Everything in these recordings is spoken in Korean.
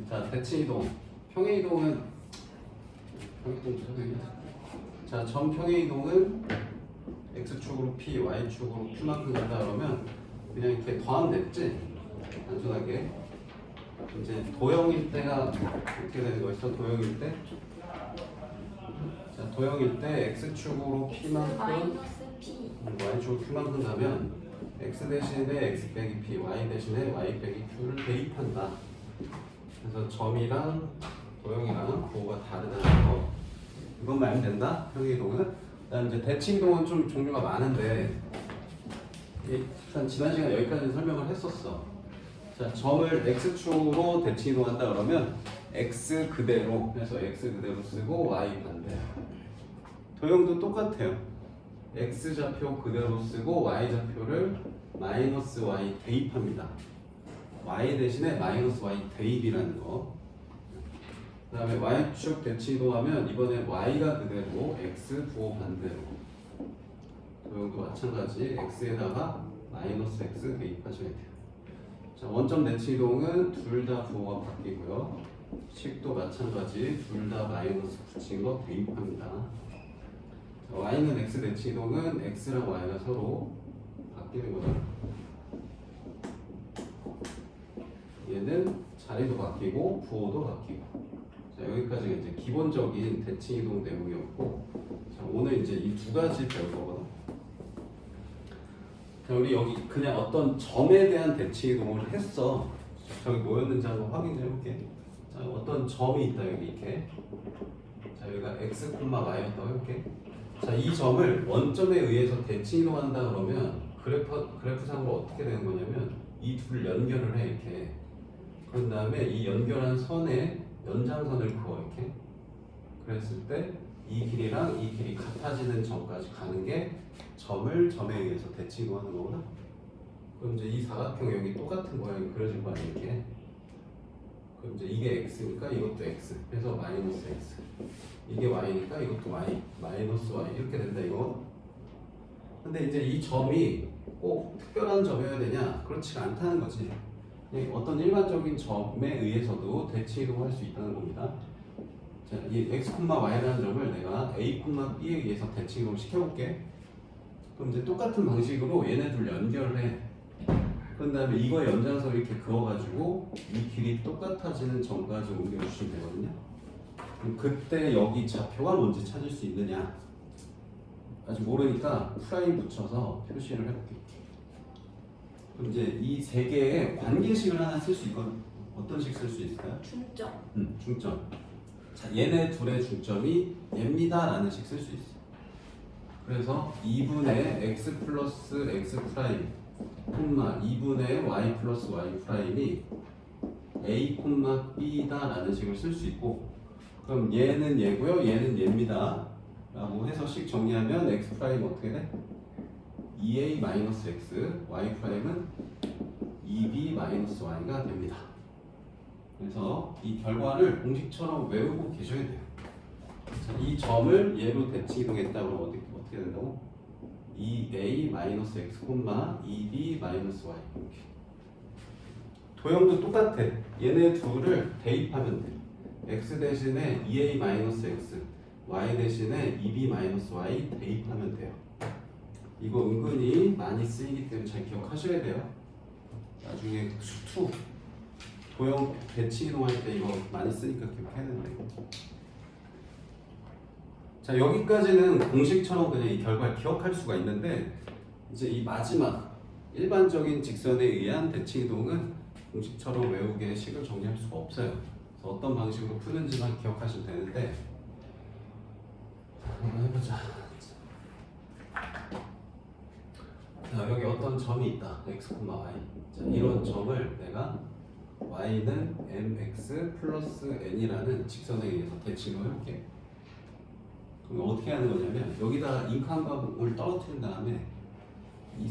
자, 대칭이동. 평행이동은 자, 점 평행이동은 x축으로 p, y축으로 q만큼 간다 그러면 그냥 이렇게 더하면 됐지? 단순하게. 이제 도형일 때가 어떻게 되는 거였어? 도형일 때? 자, 도형일 때 x축으로 p만큼 마이너스 p. y축으로 q만큼 가면 x 대신에 x 빼기 p, y 대신에 y 빼기 q를 대입한다. 그래서 점이랑 도형이랑 부호가 다르다는 거. 이것만 알면 된다. 평행이동은. 그다음 이제 대칭이동은 좀 종류가 많은데 일단 지난 시간 여기까지 설명을 했었어. 자, 점을 x축으로 대칭이동한다 그러면 x 그대로 해서 x 그대로 쓰고 y 반대. 도형도 똑같아요. x 좌표 그대로 쓰고 y 좌표를 마이너스 y 대입합니다. y 대신에 마이너스 y 대입이라는 거. 그 다음에 y축 대칭이동하면 이번에 y가 그대로 x 부호 반대로. 도형도 마찬가지 x에다가 마이너스 x 대입하셔야 돼요. 자, 원점 대칭이동은 둘 다 부호가 바뀌고요. 식도 마찬가지 둘 다 마이너스 붙인 거 대입합니다. 자, y는 x 대칭이동은 x랑 y가 서로 바뀌는 거죠. 얘는 자리도 바뀌고 부호도 바뀌고. 자, 여기까지가 이제 기본적인 대칭이동 내용이었고, 자, 오늘 이제 이 두 가지 배울 거거든. 자, 우리 여기 그냥 어떤 점에 대한 대칭이동을 했어. 저기 뭐였는지 한번 확인해 볼게. 자, 어떤 점이 있다 여기 이렇게. 자, 여기가 x, y였다고 해볼게. 자, 이 점을 원점에 의해서 대칭이동한다 그러면 그래프상으로 어떻게 되는 거냐면 이 둘 연결을 해 이렇게. 그런 다음에 이 연결한 선에 연장선을 그어 이렇게. 그랬을 때 이 길이랑 이 길이 같아지는 점까지 가는 게 점을 점에 의해서 대칭이동하는 거구나. 그럼 이제 이 사각형 여기 똑같은 모양이 그려질 거 아니야 이렇게. 그럼 이제 이게 x니까 이것도 x. 그래서 마이너스 x. 이게 y니까 이것도 y. 마이너스 y 이렇게 된다 이거. 근데 이제 이 점이 꼭 특별한 점이어야 되냐? 그렇지가 않다는 거지. 어떤 일반적인 점에 의해서도 대칭이동할 수 있다는 겁니다. 자, 이 x, y라는 점을 내가 a, b에 의해서 대칭이동을 시켜볼게. 그럼 이제 똑같은 방식으로 얘네 둘 연결해. 그런 다음에 이거 연장선 이렇게 그어가지고 이 길이 똑같아지는 점까지 옮겨주시면 되거든요. 그럼 그때 여기 좌표가 뭔지 찾을 수 있느냐? 아직 모르니까 프라임 붙여서 표시를 해볼게. 그럼 이제 이 세 개의 관계식을 하나 쓸 수 있거든. 어떤 식 쓸 수 있을까요? 중점. 중점. 자, 얘네 둘의 중점이 얘입니다라는 식 쓸 수 있어. 그래서 2분의 x 플러스 x 프라임 콤마 2분의 y 플러스 y 프라임이 a 콤마 b다라는 식을 쓸 수 있고, 그럼 얘는 얘고요, 얘는 얘입니다 라고 해서 식 정리하면 x 프라임 어떻게 돼? 2a 마이너스 x, y 프라임은 2b 마이너스 y가 됩니다. 그래서 이 결과를 공식처럼 외우고 계셔야 돼요. 자, 이 점을 얘로 대칭이동했다 그러면 어떻게 된다고? 2a 마이너스 x, 2b 마이너스 y. 이렇게. 도형도 똑같아. 얘네 둘을 대입하면 돼. x 대신에 2a 마이너스 x, y 대신에 2b 마이너스 y 대입하면 돼요. 이거 은근히 많이 쓰이기 때문에 잘 기억하셔야 돼요. 나중에 수투 도형 대칭이동할 때 이거 많이 쓰니까 기억해야 된다. 자, 여기까지는 공식처럼 그냥 이 결과를 기억할 수가 있는데, 이제 이 마지막 일반적인 직선에 의한 대칭이동은 공식처럼 외우기에 식을 정리할 수가 없어요. 그래서 어떤 방식으로 푸는지만 기억하시면 되는데, 한번 해보자. 자, 여기 어떤 점이 있다. x, y. 자, 이런 점을 내가 y는 mx 플러스 n이라는 직선에 의해서 대칭을 해볼게. 그럼 어떻게 하는 거냐면 여기다가 임칸감을 떨어뜨린 다음에 이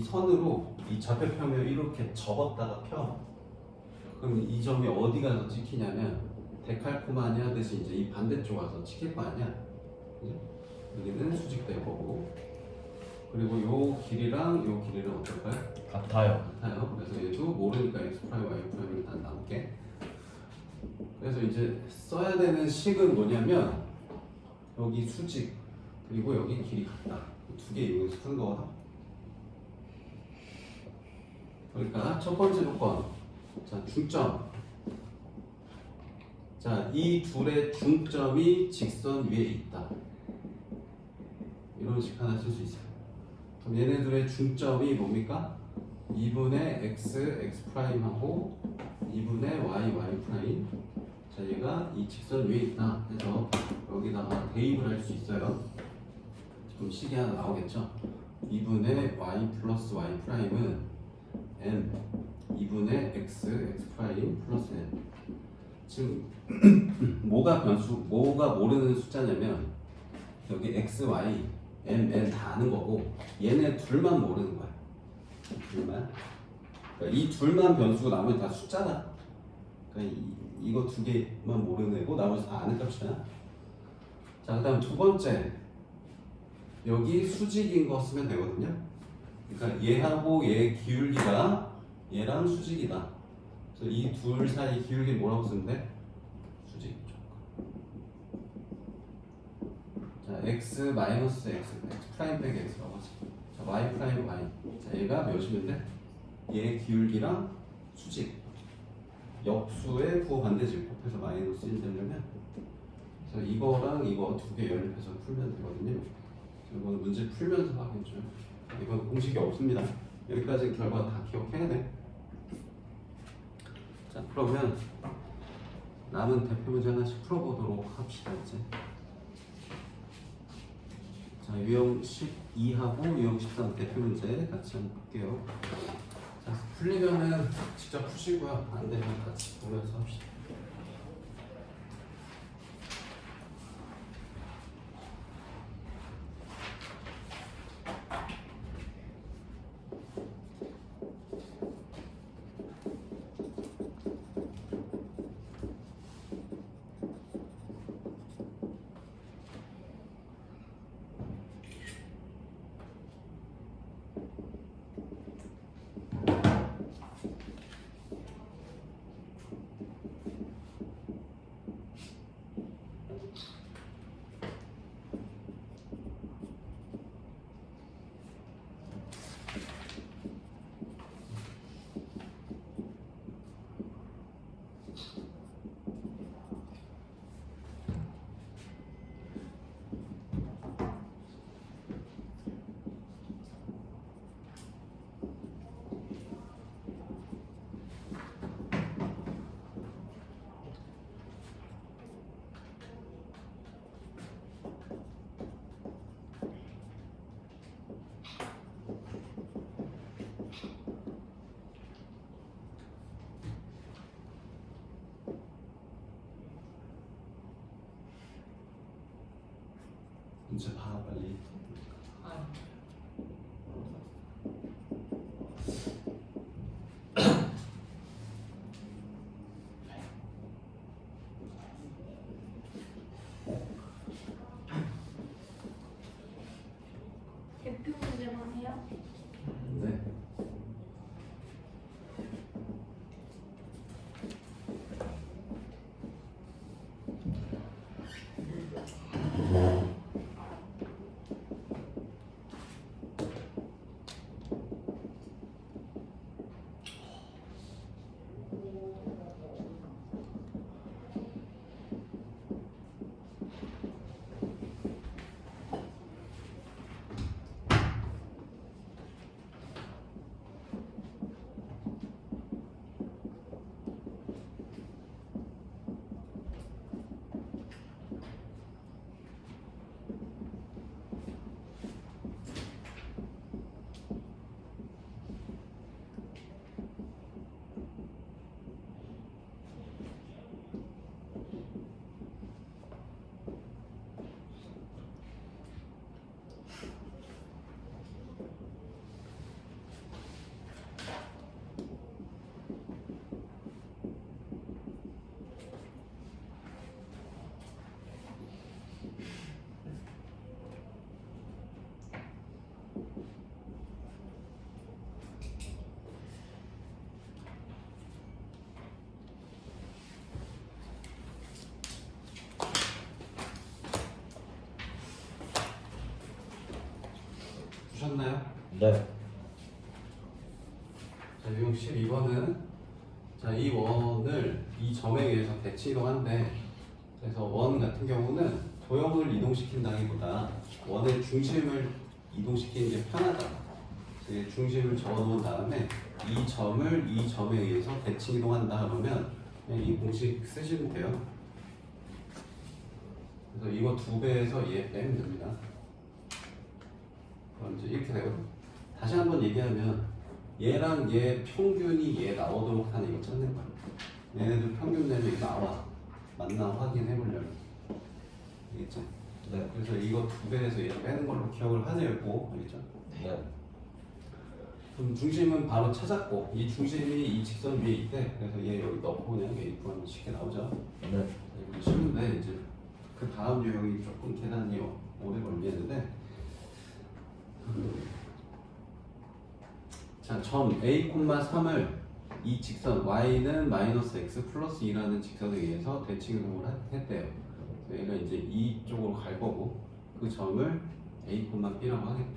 선으로 이 좌표평을 이렇게 접었다가 펴. 그럼 이 점이 어디 가서 찍히냐면 데칼코마니 하듯이 이제 이 반대쪽 와서 찍힐 거 아니야. 그죠? 여기는 수직될 거고, 그리고 요 길이랑 요 길이는 어떨까요? 같아요. 같아요. 그래서 얘도 모르니까 x 프라임 y 프라임을 다 남게. 그래서 이제 써야 되는 식은 뭐냐면 여기 수직 그리고 여기 길이 같다. 두 개 이용해서 쓰는 거거든. 그러니까 첫 번째 조건. 자, 중점. 자, 이 둘의 중점이 직선 위에 있다. 이런 식 하나 쓸 수 있어요. 그럼 얘네들의 중점이 뭡니까? 2분의 x, x 프라임하고 2분의 y, y 프라임. 자, 얘가 이 직선 위에 있다. 그래서 여기다가 대입을 할 수 있어요. 그럼 식이 하나 나오겠죠? 2분의 y 플러스 y 프라임은 n 2분의 x, x 프라임 플러스 n. 지금 뭐가 모르는 숫자냐면 여기 x, y, m, n 다 아는 거고 얘네 둘만 모르는 거야. 둘만. 그러니까 이 둘만 변수고 나머지 다 숫자다. 그러니까 이거 두 개만 모르는 애고 나머지 다 아는 값이야. 자, 그다음 두 번째. 여기 수직인 거 쓰면 되거든요. 그러니까 얘하고 얘 기울기가 얘랑 수직이다. 그래서 이 둘 사이 기울기 뭐라고 쓰면 돼? 수직. 자, x 마이너스 x, x 프라임 빼기 x라고 하지. 자, y 프라임 y. 자, 얘가 몇이면 돼? 얘 기울기랑 수직. 역수의 부호반대질 곱해서 마이너스 1 되려면 그래서 이거랑 이거 두 개 연립해서 풀면 되거든요. 이거는 문제 풀면서 하겠죠. 이건 공식이 없습니다. 여기까지 결과 다 기억해야 돼. 자, 그러면 남은 대표 문제 하나씩 풀어보도록 합시다. 이제. 자, 유형 12하고 유형 13 대표 문제 같이 한번 볼게요. 자, 풀리면은 직접 푸시고요. 안 되면 같이 보면서 합시다. 문제 봐 빨리. 대표 문제만 해요? 네. 푸셨나요? 네. 자, 유형 12번은 자, 이 원을 이 점에 의해서 대칭 이동한대. 그래서 원 같은 경우는 도형을 이동시킨다기보다 원의 중심을 이동시키는 게 편하다. 그래서 중심을 적어놓은 다음에 이 점을 이 점에 의해서 대칭 이동한다 그러면 그냥 이 공식 쓰시면 돼요. 그래서 이거 2배에서 얘 빼면 됩니다. 그럼 이제 이렇게 되거든. 다시 한번 얘기하면 얘랑 얘 평균이 얘 나오도록 하는 이거 찾는 거야. 얘네들 평균 내면 이거 나와. 맞나 확인해 보려면. 알겠죠? 네. 그래서 이거 2배에서 얘 빼는 걸로 기억을 하세요. 알겠죠? 네. 그럼 중심은 바로 찾았고 이 중심이 이 직선 위에 있대. 그래서 얘 여기 넣고 그냥 얘 구하면 쉽게 나오죠. 네. 이렇게 쉬운데 이제 그 다음 유형이 조금 계산이 오래 걸리는데 자, 점 A, 3을 이 직선 y는 마이너스 x 플러스 2라는 직선에 의해서 대칭 이동을 했대요. 그래서 얘가 이제 이쪽으로 갈 거고 그 점을 A, B라고 하겠대.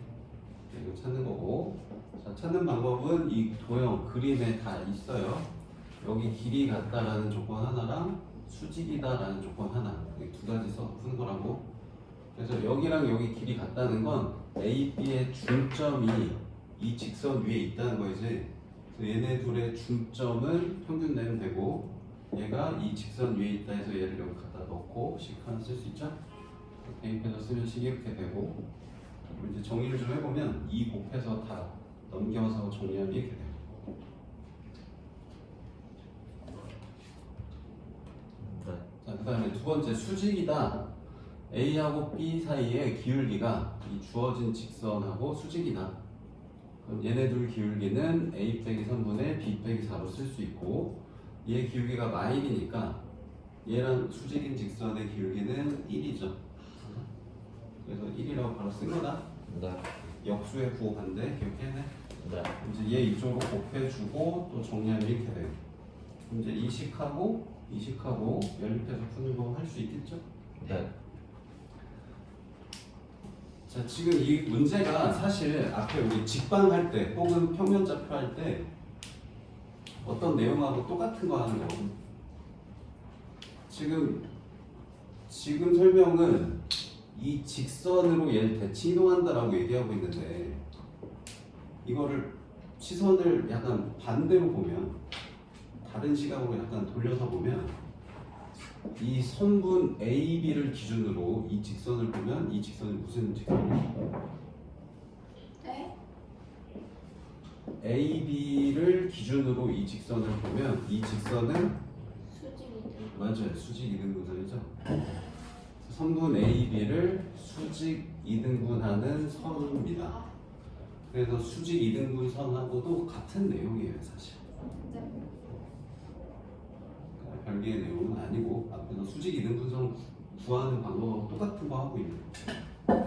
이거 찾는 거고 자, 찾는 방법은 이 도형 그림에 다 있어요. 여기 길이 같다라는 조건 하나랑 수직이다라는 조건 하나 이 2가지 써서 푸는 거라고. 그래서 여기랑 여기 길이 같다는 건 A, B의 중점이 이 직선 위에 있다는 거지. 그래서 얘네 둘의 중점은 평균 내면 되고 얘가 이 직선 위에 있다 해서 얘를 여기 갖다 넣고 식 하나 쓸 수 있죠? 대입해서 쓰면 식이 이렇게 되고 그리고 이제 정리를 좀 해보면 2 곱해서 다 넘겨서 정리하면 이렇게 돼요. 네. 자, 그 다음에 두 번째 수직이다. A하고 B 사이의 기울기가 이 주어진 직선하고 수직이다. 그럼 얘네 둘 기울기는 A 빼기 3분의 B 빼기 4로 쓸 수 있고 얘 기울기가 마일이니까 얘랑 수직인 직선의 기울기는 1이죠. 그래서 1이라고 바로 쓴 거다. 네. 역수의 부호 반대 기억해내. 네. 이제 얘 이쪽으로 곱해주고 또 정리하면 이렇게 돼요. 그럼 이제 이식하고 연립해서 푸는 거 할 수 있겠죠? 네. 자, 지금 이 문제가 사실 앞에 우리 직방할 때 혹은 평면좌표 할 때 어떤 내용하고 똑같은 거 하는 거거든. 지금 설명은 이 직선으로 얘를 대칭 이동한다라고 얘기하고 있는데 이거를 시선을 약간 반대로 보면 다른 시각으로 약간 돌려서 보면 이 선분 AB를 기준으로 이 직선을 보면 이 직선이 무슨 직선이에요? 네? AB를 기준으로 이 직선을 보면 이 직선은 수직이든 맞아요. 수직 이등분선이죠. 선분 AB를 수직 이등분하는 선입니다. 그래서 수직 이등분선하고도 같은 내용이에요, 사실. 네. 별개의 내용은 아니고 앞에서 수직 이등분선 구하는 방법하고 똑같은 거 하고 있는 거예요.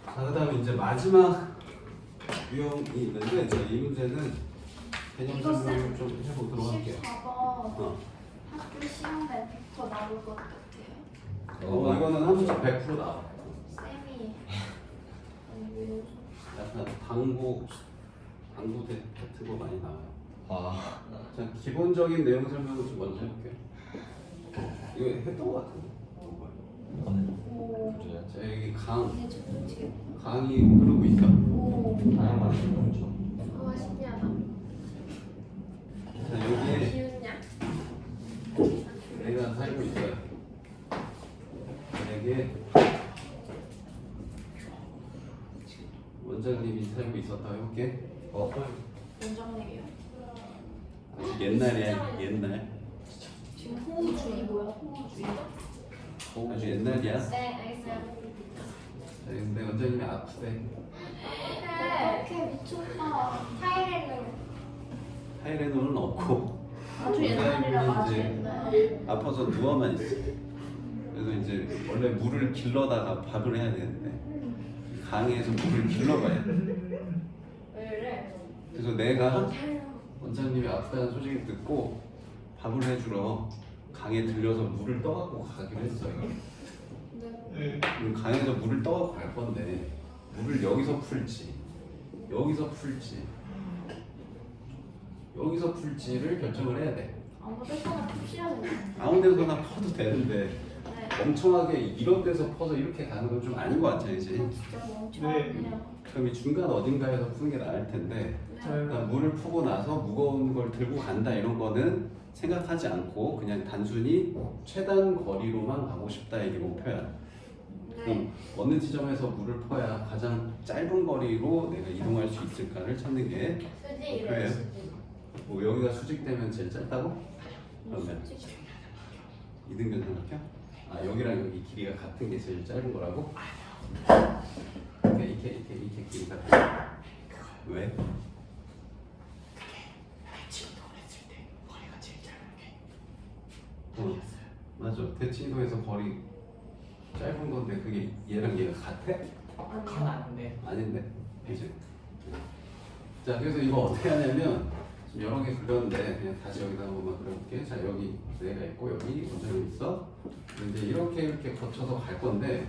자, 그다음에 이제 마지막 유형이 있는데 자, 이 문제는 개념 이거 설명을 좀 해보도록 할게요. 14번 학교 시험에 100% 나올 것 같아요. 이거는 한 문제 100% 나와. 쌤이 아니 왜 이러지? 약간 당구 같은 거 많이 나와요. 아. 자, 기본적인 내용 설명을 좀 먼저 해볼게요. 이거 했던 거 같은데. 오. 그래요? 자, 여기 강이 이게 좀 흐르고 있다. 오. 다양한 경우죠. 그거 신기하다. 자, 여기에 기운냐? 내가 살고 있어요. 만약에 원장님이 살고 있었다 해볼게. 원장님이요? 아주 옛날이야, 옛날. 지금 호우주의 뭐야? 호우주의? 아주 옛날이야. 네 알겠어요. 자, 근데 원장님이 아프대. 어떡해 미쳤다. 타이레놀은 없고 아주 옛날이라 아주 이제 옛날. 아파서 누워만 있어. 그래서 이제 원래 물을 길러다가 밥을 해야 되는데 강에서 물을 길러가야 돼. 왜 이래? 그래서 내가 원장님이 아프다는 소식을 듣고 밥을 해주러 강에 들려서 물을 떠갖고 가기로 했어요. 네. 강에서 물을 떠갖고 갈 건데 물을 여기서 풀지 여기서 풀지 여기서 풀지를 결정을 해야 돼. 아무 데서나 푸시하고. 아무 데서나 퍼도 되는데 네. 멍청하게 이런 데서 퍼서 이렇게 가는 건 좀 아닌 것 같아 이제. 진짜 멍청하네요. 그럼 이 중간 어딘가에서 푸는 게 나을 텐데 네. 그러니까 물을 푸고 나서 무거운 걸 들고 간다 이런 거는 생각하지 않고 그냥 단순히 최단 거리로만 가고 싶다 이게 목표야. 네. 그럼 어느 지점에서 물을 퍼야 가장 짧은 거리로 내가 이동할 수 있을까를 찾는 게 수직이래요. 그래요? 수직. 뭐 여기가 수직되면 제일 짧다고? 그러면 수직. 이등변 삼각형? 아 여기랑 여기 길이가 같은 게 제일 짧은 거라고? 이렇게 길이가 왜? 어, 맞아. 대칭도에서 거리 짧은 건데 그게 얘랑 얘가 같아? 그건 아닌데. 아닌데. 이제. 자, 그래서 이거 어떻게 하냐면 지금 여러 개 그렸는데 그냥 다시 여기다 한 번만 그려볼게. 자, 여기 내가 있고 여기 원장이 있어. 이제 이렇게 거쳐서 갈 건데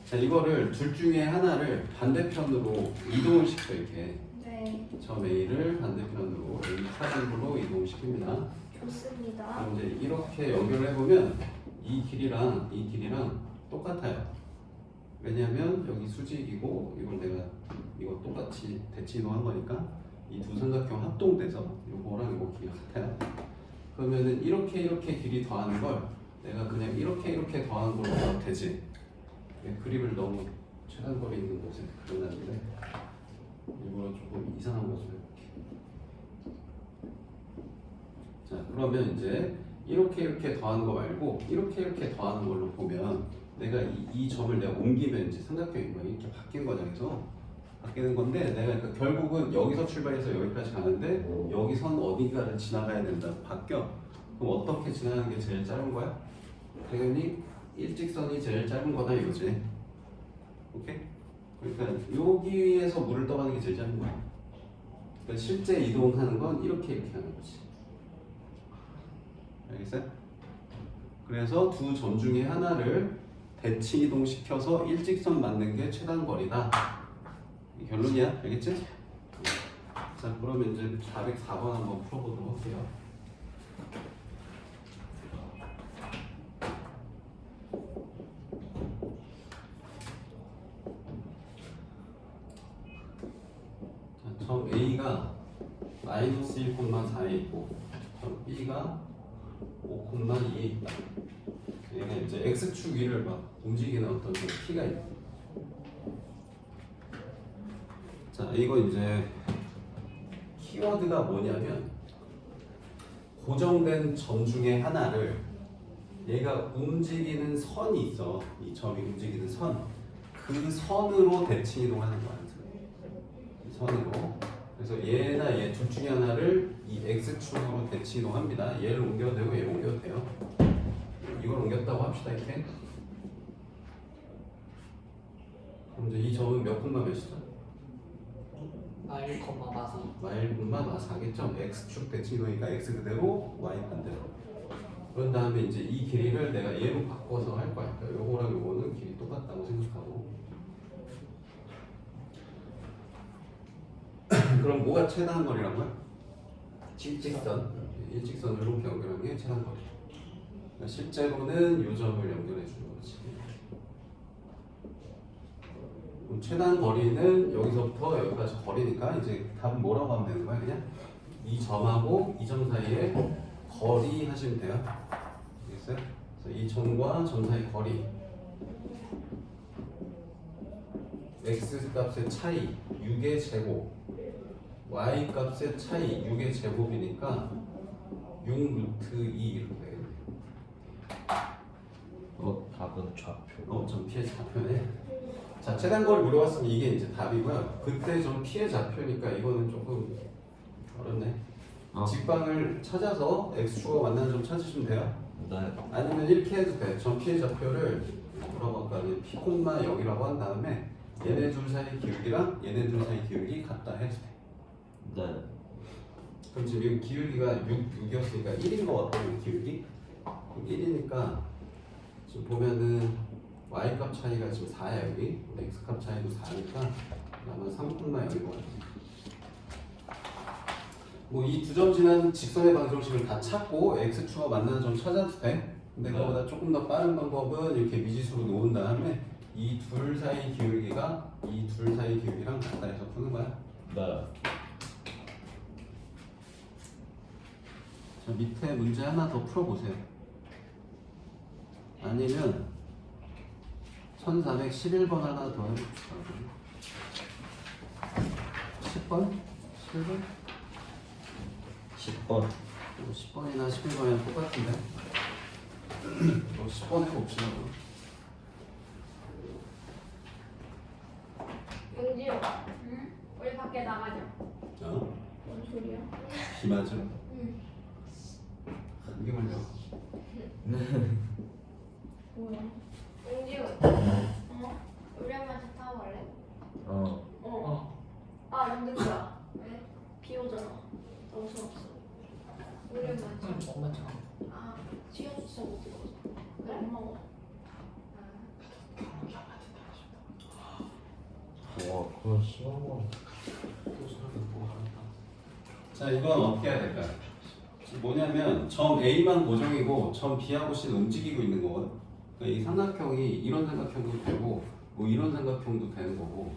자, 이거를 둘 중에 하나를 반대편으로 이동을 시켜 이렇게. 네. 점 A를 반대편으로 A 사진으로 이동시킵니다. 좋습니다. 그럼 이제 이렇게 연결을 해보면 이 길이랑 이 길이랑 똑같아요. 왜냐하면 여기 수직이고 이걸 내가 이거 똑같이 대치 이동한 거니까 이 두 삼각형 합동돼서 이거랑 이거 길이가 같아요. 그러면은 이렇게 길이 더하는 걸 내가 그냥 이렇게 더하는 걸로 해도 되지. 그림을 너무 최단 거리 있는 곳에 그려놨는데 일부러 조금 이상한 것을 해볼게. 자, 그러면 이제 이렇게 더하는 거 말고 이렇게 더하는 걸로 보면 내가 이 점을 내가 옮기면 이제 삼각형이 뭐 이렇게 바뀐 과정에서 바뀌는 건데 내가 그러니까 결국은 여기서 출발해서 여기까지 가는데 여기 선 어딘가를 지나가야 된다. 바뀌어. 그럼 어떻게 지나가는 게 제일 짧은 거야? 당연히 일직선이 제일 짧은 거다 이거지. 오케이? 그러니까 여기에서 물을 떠가는 게 제일 짧은 거야. 그러니까 실제 이동하는 건 이렇게 하는 거지. 알겠어요? 그래서 두 점 중에 하나를 대칭 이동시켜서 일직선 맞는 게 최단 거리다. 이게 결론이야. 알겠지? 자, 그러면 이제 404번 한번 풀어보도록 할게요. 자, 점 A가 마이너스 1,4에 있고 점 B가 5,2에 있다. 얘는 이제 x축 위를 막 움직이는 어떤 그 T가 있다. 자, 이거 이제 키워드가 뭐냐면 고정된 점 중에 하나를 얘가 움직이는 선이 있어. 이 점이 움직이는 선. 그 선으로 대칭 이동하는 거야. 이 선으로. 그래서 얘나 얘 둘 중에 하나를 이 x축으로 대칭 이동합니다. 얘를 옮겨도 되고 얘를 옮겨도 돼요. 이걸 옮겼다고 합시다. 이렇게. 그럼 이제 이 점은 몇 콤마 몇이죠? 나 1,4. y 분만 마사겠죠? x축 대칭 이동이니까 x 그대로 y 반대로. 그런 다음에 이제 이 길이를 내가 얘로 바꿔서 할 거야. 그러니까 요거랑 요거는 길이 똑같다고 생각하고. 그럼 뭐가 최단 거리라고요? 일직선. 일직선을 이렇게 연결하는 게 최단 거리. 그러니까 실제로는 요 점을 연결해 주는 거지. 그럼 최단 거리는 여기서부터 여기까지 거리니까 이제 답은 뭐라고 하면 되는 거야? 그냥 이 점하고 이 점 사이에 거리 하시면 돼요. 알겠어요? 그래서 이 점과 점 사이 거리 x 값의 차이 6의 제곱 y 값의 차이 6의 제곱이니까 6 루트 2 이렇게 되겠네. 답은 좌표. 점 P의 좌표네. 자, 최단거리 물어봤으면 이게 이제 답이고요. 그때 좀 P의 좌표니까 이거는 조금 어렵네. 직방을 찾아서 x축과 만나는 점 찾으시면 돼요. 네. 아니면 이렇게 해도 돼. 점 P의 좌표를 뭐라고 할까? P, 0이라고 한 다음에 얘네 둘 사이 기울기랑 얘네 둘 사이 기울기 같다 해도 돼. 네. 그럼 지금 기울기가 6이었으니까 1인 거 같아요. 기울기? 그럼 1이니까 지금 보면은 y값 차이가 지금 4야 여기. x값 차이도 4니까 아마 3,0일 것 같아. 뭐 이 두 점 지난 직선의 방정식을 다 찾고 x축과 만나는 점 찾아도 돼. 근데 네. 그거보다 조금 더 빠른 방법은 이렇게 미지수로 놓은 다음에 이 둘 사이 기울기가 이 둘 사이 기울기랑 같다 해서 푸는 거야. 네. 저 밑에 문제 하나 더 풀어보세요. 아니면 1411번 하나 더 해봅시다. 10번? 11번? 10번. 10번이나 11번이랑 똑같은데? 10번 해봅시다. 용지요. 응? 우리 밖에 나가자. 어? 뭔 소리야? 비 맞아? 응. 이게 걸려. 뭐야? 용지요. 어? 우리 엄마한테 타고 갈래? 어. 어. 아, 용지야. 왜? 비 오잖아. 너무 무서웠어. 우리 엄마한테. 엄마처럼. 아, 튀어주서 못 들어서. 그래, 안 먹어. 와, 그건 심한 거. 자, 이건 어떻게 해야 될까요? 뭐냐면 점 A만 고정이고 점 B하고 C는 움직이고 있는 거거든. 그러니까 이 삼각형이 이런 삼각형도 되고 뭐 이런 삼각형도 되는 거고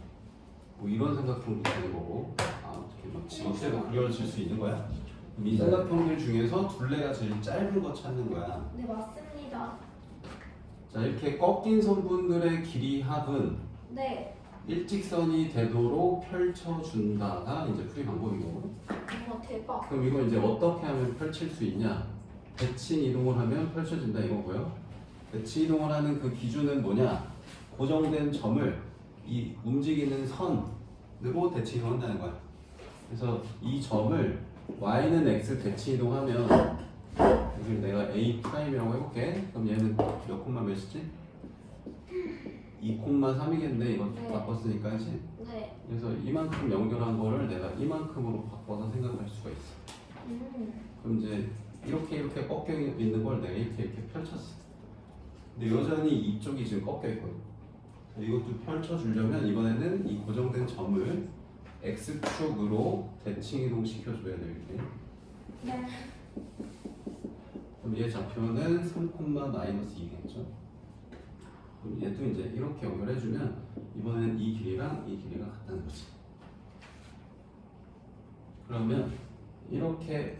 뭐 이런 삼각형도 되는 거고 어떻게 막 지그재그로 그려질 수 있는 거야. 그럼 이 삼각형들 중에서 둘레가 제일 짧은 거 찾는 거야. 네, 맞습니다. 자, 이렇게 꺾인 선분들의 길이 합은 네. 일직선이 되도록 펼쳐준다가 이제 풀이 방법이거든. 어머, 대박. 그럼 이걸 이제 어떻게 하면 펼칠 수 있냐? 대칭 이동을 하면 펼쳐진다 이거고요. 대칭 이동을 하는 그 기준은 뭐냐? 고정된 점을 이 움직이는 선으로 대칭 이동한다는 거야. 그래서 이 점을 y는 x 대칭 이동하면 여기 내가 a 프라임이라고 해볼게. 그럼 얘는 몇 콤마 몇이지? 2,3이겠네. 이거 네. 바꿨으니까 그지? 네. 그래서 이만큼 연결한 거를 내가 이만큼으로 바꿔서 생각할 수가 있어. 그럼 이제 이렇게 꺾여 있는 걸 내가 이렇게 펼쳤어. 근데 여전히 이쪽이 지금 꺾여 있거든. 이것도 펼쳐주려면 이번에는 이 고정된 점을 x축으로 대칭 이동 시켜줘야 되겠네. 네. 그럼 얘 좌표는 3,-2겠죠. 그럼 얘도 이제 이렇게 연결해주면 이번엔 이 길이랑 이 길이가 같다는 거지. 그러면 이렇게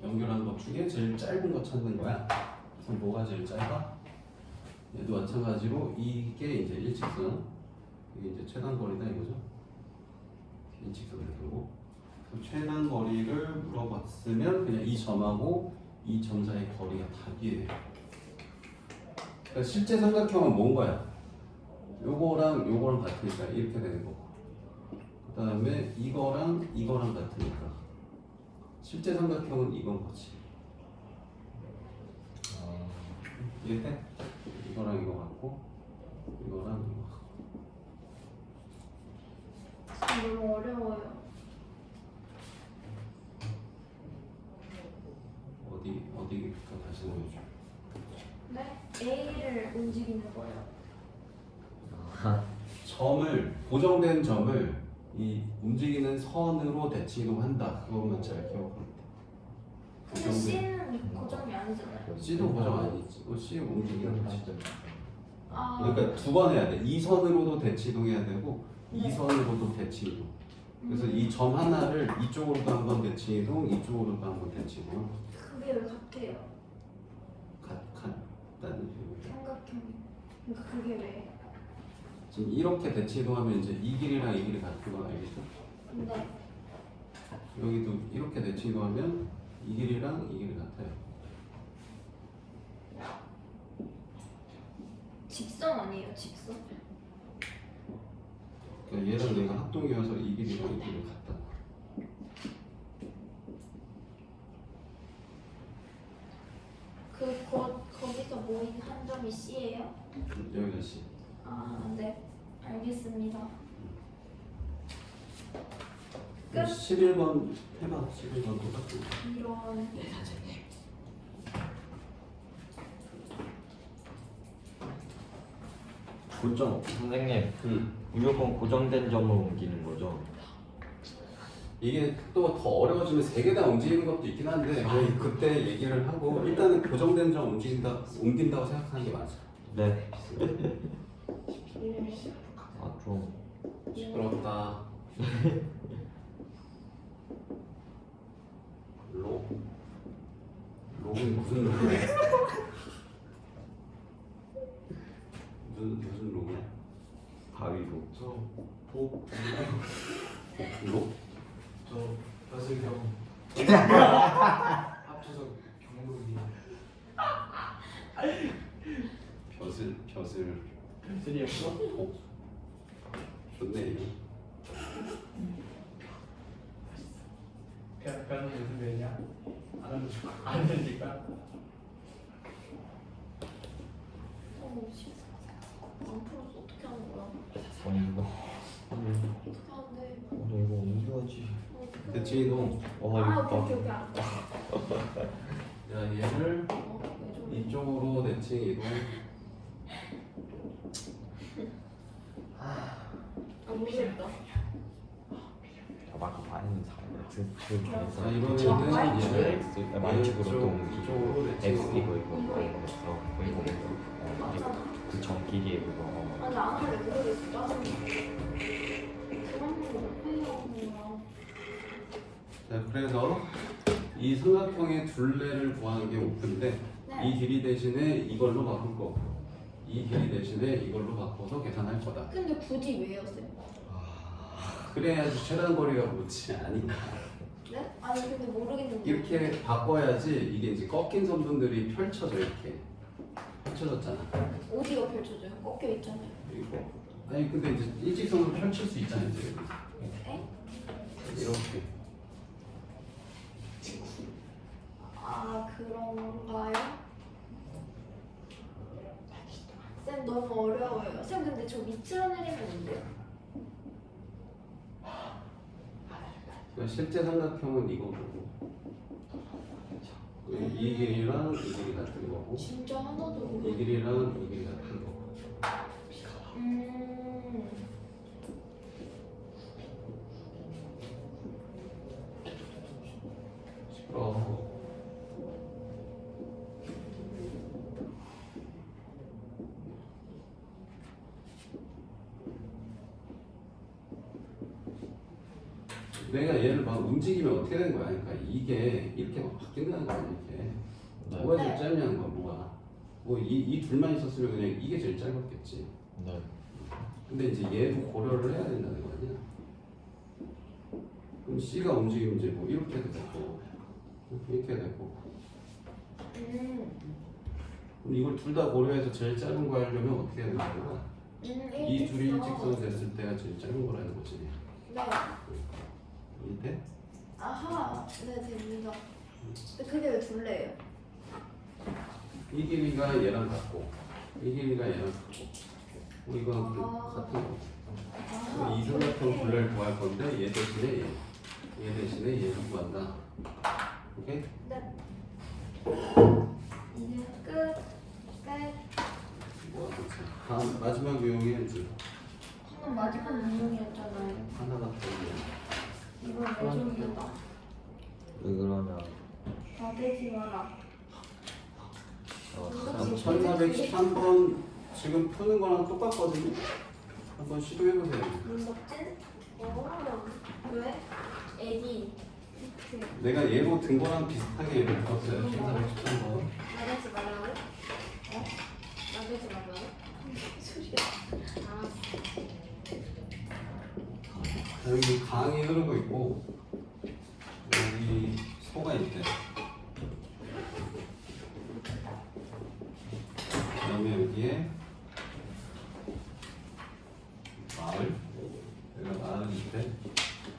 연결한 것 중에 제일 짧은 거 찾는 거야. 그럼 뭐가 제일 짧아? 얘도 마찬가지로 이게 이제 일직선, 이게 이제 최단 거리다 이거죠. 일직선을 들고 최단 거리를 물어봤으면 그냥 이 점하고 이 점 사이 거리가 답이에요. 그러니까 실제 삼각형은 뭔 거야? 요거랑 같으니까 이렇게 되는 거고. 그 다음에 이거랑 같으니까 실제 삼각형은 이건 거지. 이해돼? 이거랑 이거 같고 이거랑 이거 같고. 지금 너무 어려워요. 어디부터 다시 보여줘. 네? A를 움직이는 거예요. 점을 고정된 점을 이 움직이는 선으로 대칭 이동한다. 그것만 잘 기억하면 돼. 근데 C는 고정이 아니잖아요. C도 고정 아니지. C 움직이는 거지. 아, 그러니까 두 번 해야 돼. 이 선으로도 대칭 이동해야 되고 이 네. 선으로도 대칭 이동. 그래서 이 점 하나를 이쪽으로도 한번 대칭 이동, 이쪽으로도 한번 대칭 이동. 그게 왜 같아요? 같다는 식으로. 삼각형. 그러니까 그게 왜? 지금 이렇게 대칭 이동하면 이제 이 길이랑 이 길이 같은 거 알겠죠? 근데 여기도 이렇게 대칭 이동하면 이 길이랑 이 길이 같아요. 직선 아니에요? 직선? 그러니까 얘랑 얘가 합동이어서 이 길이랑 이 길이 같다. 거기서 모인 한 점이 C예요? 여기가 C. 아, 네. 알겠습니다. 끝. 11번 해봐. 11번 똑같은 거. 이런. 네, 선생님. 고정 선생님 음. 무조건 고정된 점을 옮기는 거죠? 이게 또 더 어려워지면 세 개 다 움직이는 것도 있긴 한데 그때 얘기를 하고 일단은 고정된 점 옮긴다고 생각하는 게 맞아. 네. 아 좀 시끄럽다. 록은 무슨 록이야? 무슨 록이야? 바위로. 록? 저 벼슬경 합쳐서 경록이. 벼슬 벼슬이었어? 좋네. 벼는 무슨 별이야? 안 알려줄까? 안 알려줄까? 안 풀어서 어떻게 하는 거야? 이거 어떻게 하는데? 이거 옮겨야지. 대칭 이동. 아 오케이 알았다. 자 얘를 왜 이쪽으로 대칭 이동. 안 무섭다. 저만큼 많이 X 중에서 자 이번에는 얘를 만축으로 또 이쪽으로 옮기고 대칭 X 이거 이동. 그랬어. 그리고 맞잖아. 그 전끼리에 그거 아니 안 할래 모르겠어. 짜증나. 그런 거 못해요. 자 그래서 이 삼각형의 둘레를 구하는 게 목표인데 네. 이 길이 대신에 이걸로 바꿀 거고 이 길이 대신에 이걸로 바꿔서 계산할 거다. 근데 굳이 왜요, 쌤? 그래야지 최단 거리가 묻지 않으니까. 네? 아니 근데 모르겠는데. 이렇게 바꿔야지 이게 이제 꺾인 선분들이 펼쳐져 이렇게 펼쳐졌잖아. 어디가 펼쳐져요? 꺾여 있잖아요. 그리고 아니 근데 이제 일직선으로 펼칠 수 있잖아 이제 에? 이렇게. 아 그런가요? 쌤 너무 어려워요. 쌤 근데 저 밑으로 내리면 안 돼요? 그러니까 실제 삼각형은 이거고 이 길이랑 이 길이 같은 거고 진짜 하나도 이 길이랑 이 길이 같은 거고. 음. 시끄러워. 내가 얘를 막 움직이면 어떻게 되는 거야? 그러니까 이게 이렇게 막 바뀐다는 거 아니야 이렇게. 뭐가 제일 짧냐는 거야 뭐가. 뭐 이 둘만 있었으면 그냥 이게 제일 짧았겠지. 네. 근데 이제 얘도 고려를 해야 된다는 거 아니야? 그럼 C가 움직이면 이제 뭐 이렇게 되고 이렇게 되고 그럼 이걸 둘 다 고려해서 제일 짧은 거 하려면 어떻게 해야 되는 거야? 이 둘이 일직선 됐을 때가 제일 짧은 거라는 거지. 네. 이때? 아하. 네 됩니다. 근데 그게 왜 둘레예요? 이 길이가 얘랑 같고 이 길이가 얘랑 같고 뭐 이건 그 같은 거. 아하. 이 삼각형 둘레를 구할 건데 얘 대신에 얘 대신에 얘를 구한다. 오케이? 네. 이제 끝. 끝. 뭐 다음 마지막 유형이 해줄 방금 마지막 운동이었잖아요. 하나가 더 이건 레전드다. 왜 그러냐? 나대지 마라. 1413번 지금 푸는 거랑 똑같거든요. 한번 시도해보세요. 문덕진? 왜? 애기. 내가 예로 든 거랑 비슷하게 예를 들었어요. 1413번. 나대지 말라고? 어? 나대지 말라고? 소리야. 여기 강이 흐르고 있고 여기 소가 있대. 그다음에 여기에 마을. 여기가 마을이 있대.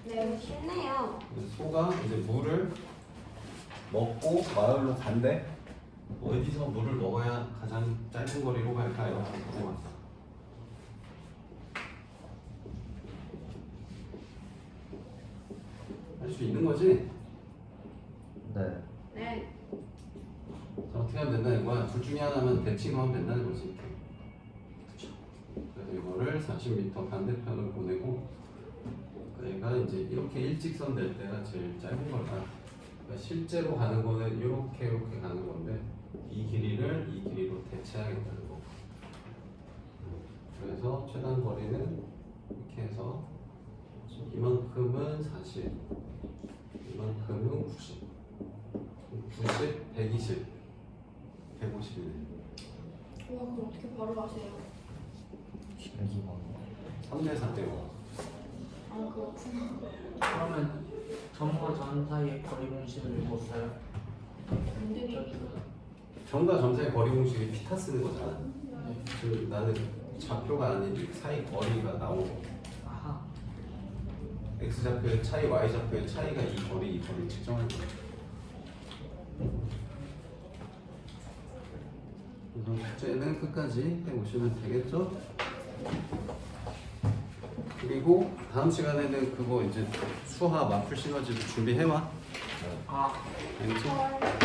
네, 쉽네요. 소가 이제 물을 먹고 마을로 간대. 어디서 물을 먹어야 가장 짧은 거리로 갈까요? 해봤어. 할 수 있는 거지? 네. 네. 자, 어떻게 하면 된다는 거야? 둘 중에 하나만 대칭하면 된다는 거지. 그쵸? 이거를 40m 반대편을 보내고 얘가 이제 이렇게 일직선 될 때가 제일 짧은 거다. 그러니까 실제로 가는 거는 이렇게 가는 건데 이 길이를 이 길이로 대체하겠다는 거. 그래서 최단 거리는 이렇게 해서 이만큼은 40, 이만큼은 90, 90, 120, 150이네. 와 그거 어떻게 바로 아세요? 실기번 3대 4대 5. 아 그렇구나. 그러면 점과 점 사이의 거리 공식을 못 써요? 은근히 점과 점 사이 거리 공식이 피타 쓰는 거잖아. 지금 나는 좌표가 아닌 사이 거리가 나오고 아하. x 좌표의 차이, y 좌표의 차이가 이 거리 측정하는 거야. 그래서 숙제는 끝까지 해보시면 되겠죠? 그리고 다음 시간에는 그거 이제 수화 마플 시너지도 준비해와. 아. 알겠지? 헐.